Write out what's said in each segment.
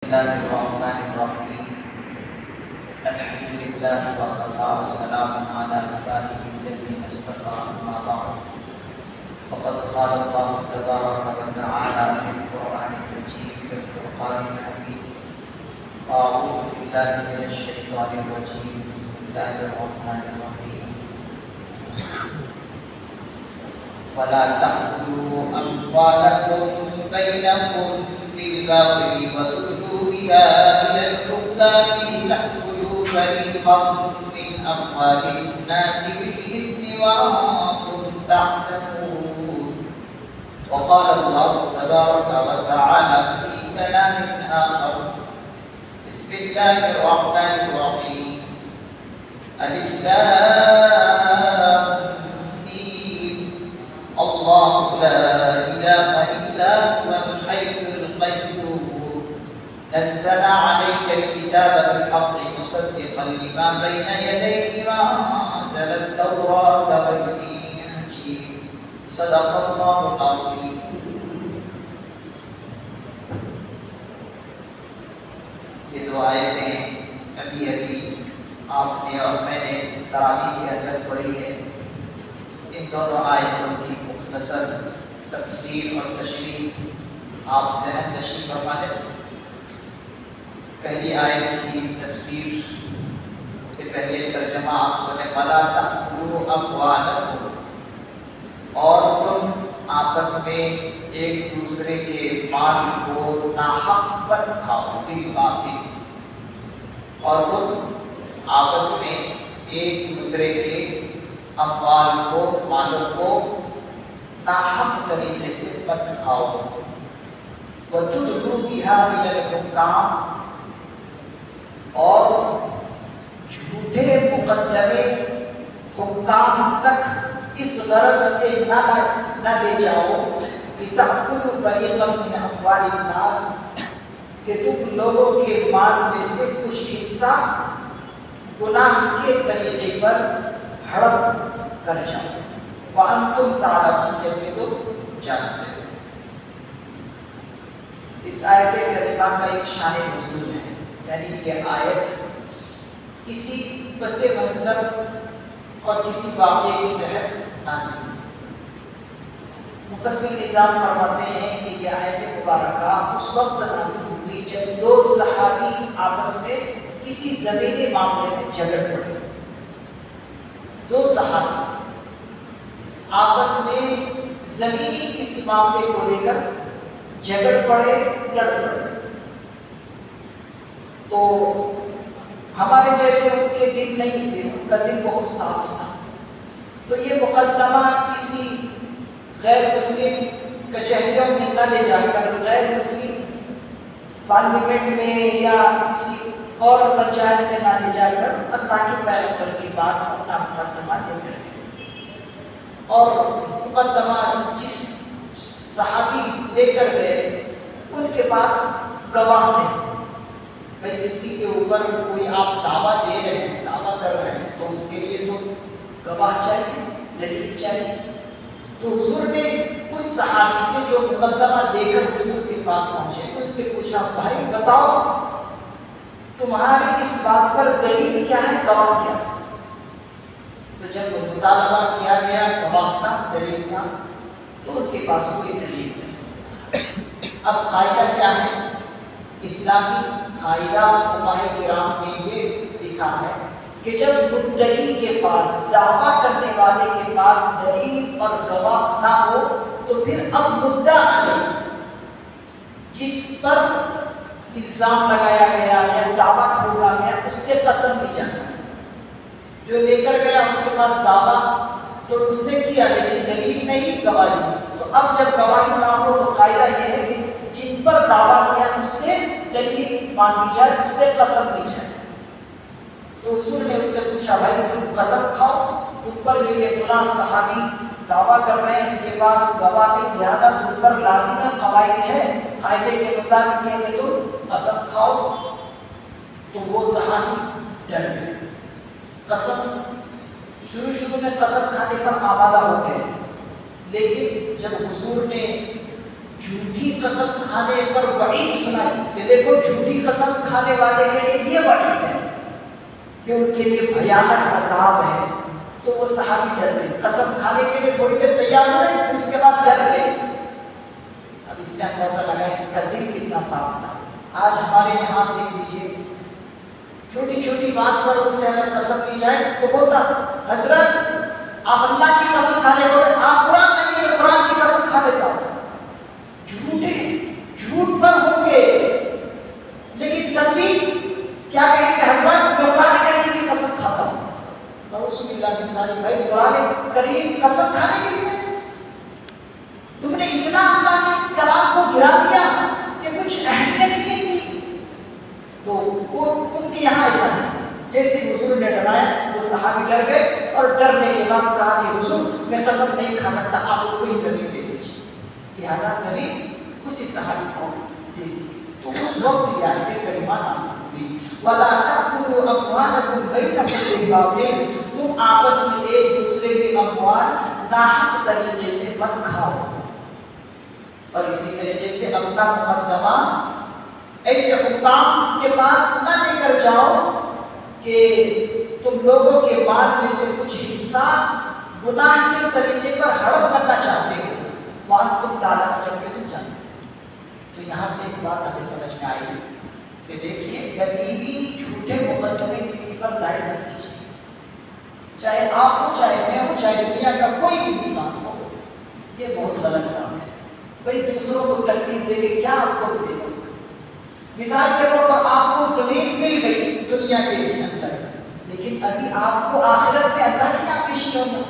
الله الرحمن الرحيم الحمد لله وكفى وسلام على عباده الذين اصطفى أما بعد فقد قال الله تبارك وتعالى في القرآن المجيد والفرقان الحميد أعوذ بالله من الشيطان الرجيم بسم الله الرحمن الرحيم ولا تأكلوا أموالكم بينكم بالباطل وتدلوا بها إلى الحكام لتأكلوا فريقا من أموال الناس بالإثم وأنتم تعلمون. وقال الله تبارك وتعالى في كلام آخر بسم الله الرحمن الرحيم ألف لام ميم الله لا إله إلا هو الحي القيوم نزل عليك الكتاب بالحق مصدقا لما بين يديه وأنزل التوراة والإنجيل صدق الله العظيم. یہ دو آیتیں ابھی آپ نے اور میں نے تراویح کے اندر پڑھی ہے. ان دونوں آیتوں کی مختصر تفسیر اور تشریح آپ ذہن نشین فرما لیں. پہلی آیت کی تفسیر سے پہلے ترجمہ آپ سنیں. وَلَا تَأْكُلُوا أَمْوَالَكُمْ، اور تم آپس میں ایک دوسرے کے مال کو ناحق مت کھاؤ بالباطل، اور تم آپس میں ایک دوسرے کے اموال کو مالوں کو ناحق طریقے سے مت کھاؤ. وَتُدْلُوا بِهَا إِلَى الْحُكَّامِ، اور جھوٹے مقدمے حکام تک اس غرض سے نہ لے جاؤ کہ تأکلوا فریقا من اموال الناس، کہ تم لوگوں کے مال میں سے کچھ حصہ گناہ کے طریقے پر ہڑپ کر جاؤ. وانتم تعلمون، جبکہ تم جانتے ہو. اس آیت کریمہ کا ایک شان نزول ہے، یعنی یہ آیت کسی پس منظر اور کسی واقعے کے تحت نازل ہوئی. مفسر نظام فرماتے ہیں کہ یہ آیت مبارکہ اس وقت نازل ہوئی جب دو صحابی آپس میں کسی زمینی معاملے میں جھگڑ پڑے. دو صحابی آپس میں زمینی کسی معاملے کو لے کر جھگڑ پڑے، لڑ پڑے. تو ہمارے جیسے ان کے دل نہیں تھے، ان کا دل بہت صاف تھا. تو یہ مقدمہ کسی غیر مسلم کچہریوں میں نہ لے جا کر، غیر مسلم پارلیمنٹ میں یا کسی اور پنچایت میں نہ لے جا کر اللہ کے پیغمبر کے پاس اپنا مقدمہ لے کر گئے. اور مقدمہ جس صحابی لے کر گئے ان کے پاس گواہ نہیں. بھائی کسی کے اوپر کوئی آپ دعویٰ دے رہے ہیں، دعویٰ کر رہے ہیں، تو اس کے لیے تو گواہ چاہیے، دلیل چاہیے. تو حضور نے اس صحابی سے جو مقدمہ لے کر حضور کے پاس پہنچے ان سے پوچھا، بھائی بتاؤ تمہاری اس بات پر دلیل کیا ہے، گواہ کیا ہے؟ تو جب مطالبہ کیا گیا گواہ کا، دلیل کا، تو ان کے پاس کوئی دلیل نہیں. اب قاعدہ کیا ہے؟ اسلامی قاعدہ فقہاء کرام نے یہ لکھا ہے کہ جب مدعی کے پاس، دعویٰ کرنے والے کے پاس دلیل اور گواہ نہ ہو تو پھر اب مدعا علیہ، جس پر الزام لگایا گیا یا دعویٰ ٹھوکا گیا، اس سے قسم لی جاتی ہے. جو لے کر گیا اس کے پاس دعویٰ تو اس نے کیا لیکن دلیل نہیں، گواہی نہیں. تو اب جب گواہی نہ ہو تو قاعدہ یہ ہے کہ جن پر دعویٰ کیا اس سے دلیل مانگی جائے، اس سے قسم لی جائے. تو حضور نے اس سے پوچھا، بھائی تم قسم کھاؤ، تم پر جو یہ فلاں صحابی دعویٰ کر رہے ہیں ان کے پاس گواہ نہیں، لہٰذا تم پر لازم ہے، قواعد ہے، قاعدے کے مطابق ہے کہ تم قسم کھاؤ. تو وہ صحابی ڈر گئے. قسم شروع میں قسم کھانے پر آمادہ ہو گئے، لیکن جب حضور نے جھوٹی قسم کھانے پر وعید سنائی کہ دیکھو جھوٹی قسم کھانے والے کے لیے یہ وعید ہے کہ ان کے لیے بھیانک عذاب ہے. تو وہ صحابی ڈر گئے, قسم کھانے کے لیے تھوڑی دیر تیار ہوئے, پھر اس کے بعد ڈر گئے. اب اس سے اندازہ لگائیں ان کا دل کتنا صاف تھا. آج ہمارے یہاں دیکھ لیجیے چھوٹی چھوٹی بات پر ان سے اگر قسم لی جائے تو بولتا حضرت آپ اللہ کی قسم کھا لے, آپ قرآن نہیں ہے قرآن کی قسم کھا لیتا ہوں. جھوٹ پر ہوں گے لیکن تب بھی کیا کہیں گے حضرت میں قرآن کریم کی قسم کھاتا ہوں. رسول اللہ کی ساری بھائی قرآن کریم قسم کھانے کے لیے تم نے اتنا اللہ کے کلام کو گرا دیا کہ کچھ اہمیت ہی نہیں تھی. تو ان کے یہاں ایسا نہیں. جیسے حضور نے ڈرایا وہ صحابی ڈر گئے اور ڈرنے کے بعد کہا کہ حضور میں قسم نہیں کھا سکتا, آپ کو کوئی زمین دے دیجیے. لہٰذا زمین اسی صحابی کو دے دی. تو اس وقت یہ آیت کریمہ نازل ہوئی وَلَا تَأْكُلُوا أَمْوَالَكُمْ بَيْنَكُمْ بِالْبَاطِلِ, تم آپس میں ایک دوسرے کے اموال ناحق طریقے سے مت کھاؤ. اور اسی طریقے سے اپنا مقدمہ ایسے حکام کے پاس نہ لے کر جاؤ کہ تم لوگوں کے مال میں سے کچھ حصہ گناہ کے طریقے پر ہڑپ کرنا چاہتے ہو, وہاں تم ڈالنا جبکہ تم جانتے. تو یہاں سے ایک بات ہمیں سمجھ میں آئی کہ دیکھیے کبھی بھی جھوٹے مقدمے کسی پر دائر مت کیجیے, چاہے آپ ہو چاہے میں ہوں چاہے دنیا کا کوئی بھی انسان ہو. یہ بہت غلط کام ہے. بھائی دوسروں کو تکلیف دے کے کیا آپ کو دے گا. مثال کے طور پر آپ کو زمین مل گئی دنیا کے اندر, لیکن ابھی آپ کو آخرت میں اللہ کی آپ پیش کرنا,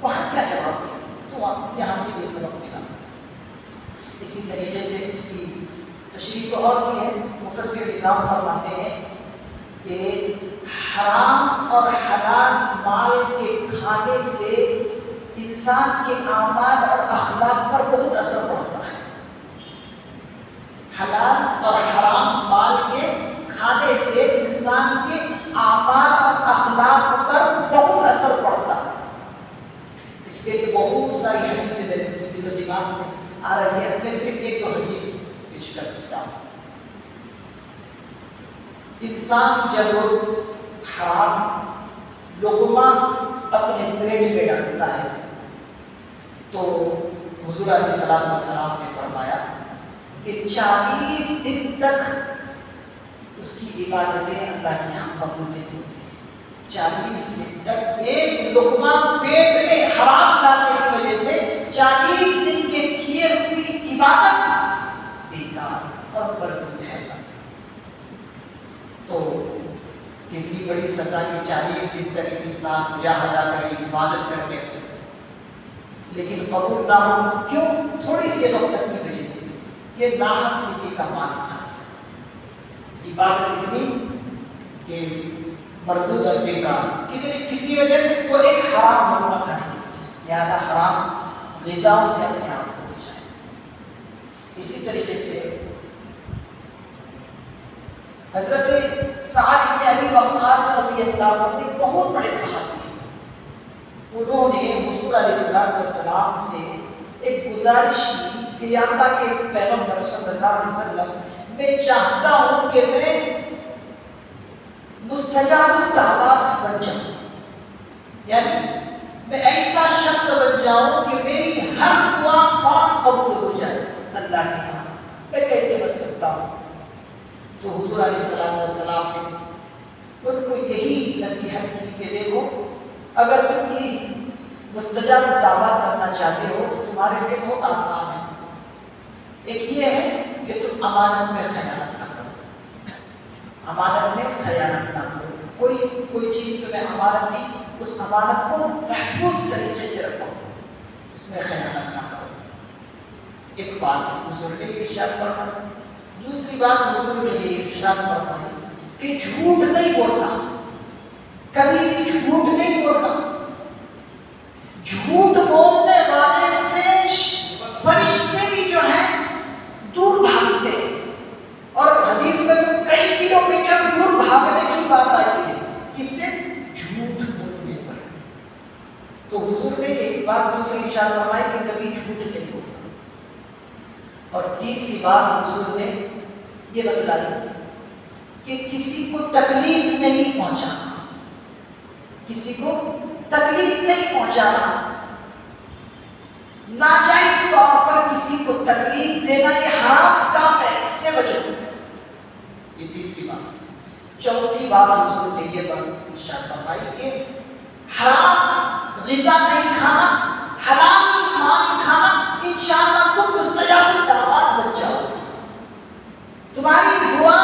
وہاں کیا جواب دیں. تو آپ یہاں سے یہ سبق ملا. اسی طریقے سے اس کی تشریح تو اور بھی ہے. مفسر نظام فرماتے ہیں کہ حرام اور حلال مال کے کھانے سے انسان کے اعمال اور اخلاق پر بہت اثر پڑتا ہے. حلال اور حرام مال کے کھانے سے انسان کے اعمال اور اخلاق پر بہت اثر پڑتا ہے. اس کے لیے بہت ساری حدیثیں دماغ میں آ رہی ہے. میں صرف ایک دو حدیث پیش کر دیتا ہوں. انسان جب حرام لقمہ اپنے پیٹ میں ڈالتا ہے تو حضور علیہ السلام نے فرمایا کہ 40 دن تک اس کی عبادتیں اللہ کے یہاں قبول نہیں ہوتی. 40 دن تک ایک لقمہ پیٹ میں حرام ڈالنے کی وجہ سے 40 دن کے کیے ہوئی عبادت بیکار اور مردود ہے. تو کتنی بڑی سزا کی 40 دن تک انسان مجاہدہ کرے عبادت کرنے, لیکن قبول نہ ہو. کیوں؟ تھوڑی سی غفلت کی وجہ سے کہ ناحق کسی کا مال کھا. عبادت اتنی کہ مردود اور بیکار. کتنی کس کی وجہ سے؟ وہ ایک حرام لقمہ کھانے کی وجہ سے. لہٰذا حرام غذاؤں سے اپنے آپ کو بچائیں. اسی طریقے سے حضرت سعد بن ابی وقاص رضی اللہ عنہ بہت بڑے صحابی ہیں. انہوں نے حضور علیہ السلام سے ایک گزارش کی کہ اللہ کے پیغمبر صلی اللہ علیہ وسلم میں چاہتا ہوں کہ میں مستجاب الدعوات بن جاؤں, یعنی میں ایسا شخص بن جاؤں کہ میری ہر دعا فوراً قبول ہو جائے اللہ کے یہاں. میں کیسے بن سکتا ہوں؟ تو حضور علیہ السلام نے ان کو یہی نصیحت کی کہ دیکھو اگر تم یہ مستجاب دعوات کرنا چاہتے ہو تو تمہارے لیے بہت آسان ہے. ایک یہ ہے کہ تم امانت میں خیانت نہ کرو. امانت میں خیانت نہ کرو. کوئی چیز تمہیں امانت دی, اس امانت کو محفوظ طریقے سے رکھو, اس میں خیانت نہ کرو. ایک بات حضور نے ارشاد فرمایا. دوسری بات حضور نے یہ ارشاد فرمایا کہ جھوٹ نہیں بولنا, کبھی بھی جھوٹ نہیں بولنا. جھوٹ بولنے والے سے فرشتے بھی جو ہیں دور بھاگتے ہیں, اور حدیث میں تو کئی کلومیٹر دور بھاگنے کی بات آئی ہے. کس سے؟ جھوٹ بولنے پر. تو حضور نے ایک بات دوسری ارشاد فرمائی کہ کبھی جھوٹ نہیں بولنا. اور تیسری بات حضور نے یہ بتلائی کہ کسی کو تکلیف نہیں پہنچانا، کسی کو تکلیف نہیں پہنچانا، ناجائز طور پر کسی کو تکلیف دینا یہ حرام کام ہے، اس سے بچو۔ یہ تیسری بات۔ چوتھی بات حضور نے یہ بات ارشاد فرمائی کہ حرام غذا نہیں کھانا، حلال مال کھانا، انشاءاللہ تم مستجاب الدعوات بن جاؤ گے، تمہاری دعا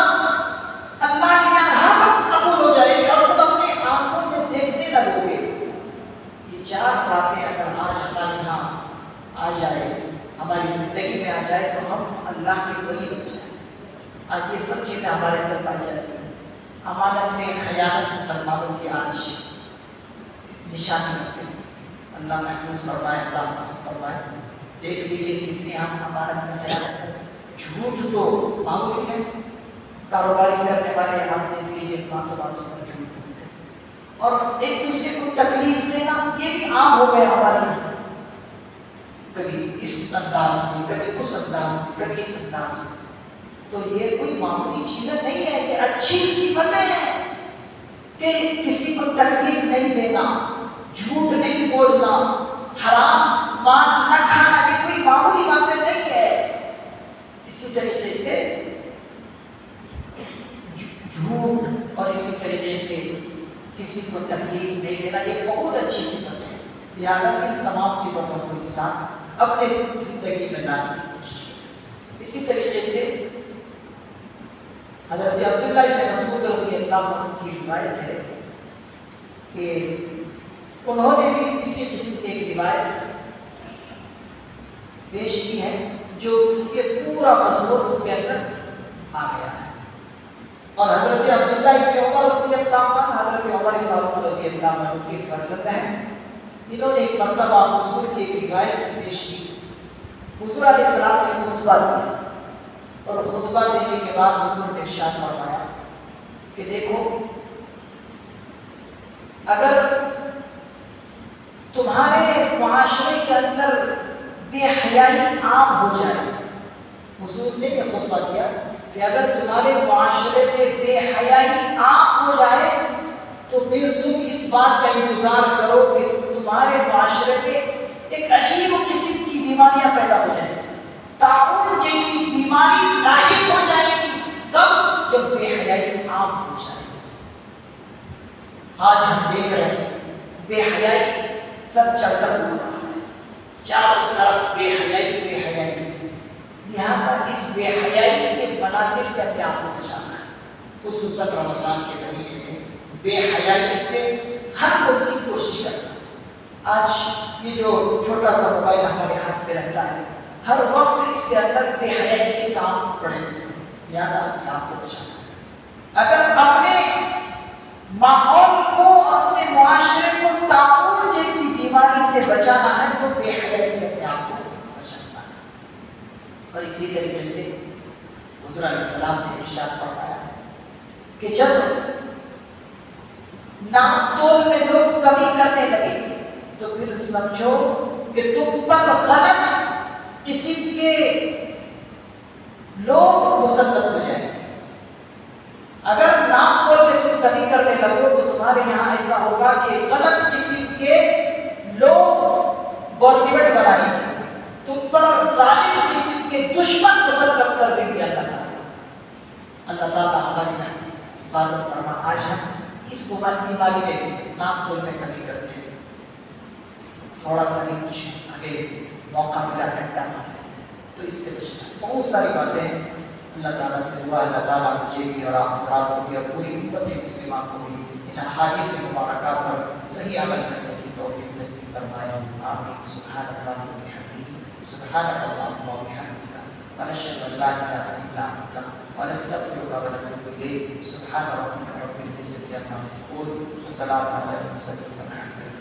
اللہ کے یہاں ہر وقت قبول ہو جائے گی اور تم اپنے آنکھوں سے دیکھنے لگو گے۔ یہ چار باتیں اگر آج ہمارے یہاں آ جائے، ہماری زندگی میں آ جائے تو ہم اللہ کے ولی بن جائیں۔ آج یہ سب چیزیں ہمارے اندر پائی جاتی ہیں۔ امانت میں خیانت مسلمانوں کی آج نشانی ہوتی ہے۔ اللہ محفوظ فرمائے، اللہ محفوظ فرمائے۔ دیکھ لیجیے کتنی ہم امانت میں خیانت کرتے ہیں۔ جھوٹ تو معمولی ہے، کاروباری کرنے والے آپ دیکھ لیجیے باتوں باتوں پر جھوٹ بولتے ہیں، اور ایک دوسرے کو تکلیف دینا یہ بھی عام ہو گیا ہمارے یہاں، کبھی اس انداز میں، کبھی اس انداز میں، کبھی اس انداز میں۔ تو یہ کوئی معمولی چیزیں نہیں ہے، یہ اچھی صفتیں ہیں کہ کسی کو تکلیف نہیں دینا، جھوٹ نہیں بولنا، حرام مال نہ کھانا، یہ کوئی معمولی باتیں نہیں ہے۔ اسی طریقے سے جھوٹ اور اسی طریقے سے کسی کو تکلیف نہیں دینا یہ بہت اچھی صفت ہے۔ لہٰذا ان تمام صفتوں کو انسان اپنے زندگی میں لانے کی کوشش کرے۔ اسی طریقے سے حضرت عبداللہ بن مسعود رضی اللہ عنہ کی روایت ہے کہ انہوں نے بھی اسی قسم کی ایک روایت پیش کی ہے جو یہ پورا مضمون اس کے اندر آ گیا ہے۔ اور حضرت عبداللہ بن عمر رضی اللہ عنہ حضرت عمر فاروق رضی اللہ عنہ کے فرزند ہیں۔ انہوں نے ایک مرتبہ حضور کی ایک روایت پیش کی۔ حضور علیہ السلام نے خطبہ دیا اور خطبہ دینے کے بعد حضور نے ارشاد فرمایا کہ دیکھو، اگر تمہارے معاشرے کے اندر بے حیائی عام ہو جائے، حضور نے یہ خطبہ دیا کہ اگر تمہارے معاشرے میں بے حیائی عام ہو جائے تو پھر تم اس بات کا انتظار کرو کہ تمہارے معاشرے میں ایک عجیب قسم کی بیماریاں پیدا ہو جائیں، طاعون جیسی بیماری لاحق ہو جائے گی۔ کب؟ جب بے حیائی عام ہو جائے گی۔ آج ہم دیکھ رہے ہیں بے حیائی سب چڑھ کر بول رہا ہے، چاروں طرف بے حیائی بے حیائی۔ لہٰذا اس بے حیائی کے مناظر سے اپنے آپ کو بچانا ہے، خصوصاً رمضان کے مہینے میں بے حیائی سے ہر کوئی کی کوشش کرنا۔ آج یہ جو چھوٹا سا موبائل ہمارے ہاتھ میں رہتا ہے، ہر وقت اس کے اندر بے حیائی کے کام پڑے ہوئے ہیں، لہٰذا اپنے آپ کو بچانا ہے۔ اگر اپنے ماحول کو، اپنے معاشرے کو طاعون جیسی بیماری سے بچانا ہے تو بے حیائی سے اپنے آپ کو بچانا ہے۔ اور اسی طریقے سے حضور علیہ السلام نے ارشاد فرمایا کہ جب ناپ تول میں لوگ کمی کرنے لگے تو پھر سمجھو کہ تم پر غلط قسم کے لوگ مسلط ہو جائیں گے۔ اگر ناپ تول میں تم کمی کرنے لگو تو تمہارے یہاں ایسا ہوگا کہ غلط قسم کے لوگ گورنمنٹ بنائیں گے، تم پر ظالم قسم کے دشمن مسلط کر دیں گے اللہ تعالیٰ۔ اللہ تعالیٰ ہماری حفاظت فرما۔ آج ہم اس بیماری میں بھی ناپ تول میں کمی کرتے ہیں، تھوڑا سا بھی کچھ آگے موقع ملا ڈنڈا مار لیتے ہیں، تو اس سے بچنا۔ بہت ساری باتیں اللہ تعالیٰ سے دعا اللہ تعالیٰ مجھے بھی اور آپ حضرات کو بھی اور پوری امت مسلمہ کو بھی ان احادیث مبارکہ پر صحیح عمل کرنے کی توفیق نصیب فرمائے۔ آمین۔ سبحان اللہ و بحمدہ، سبحان اللہ و بحمدہ، ونشهد ان لا اله الا انت ونستغفرك ونتوب اليك۔ سبحان ربك رب العزة عما يصفون وسلام على المرسلين والحمد لله۔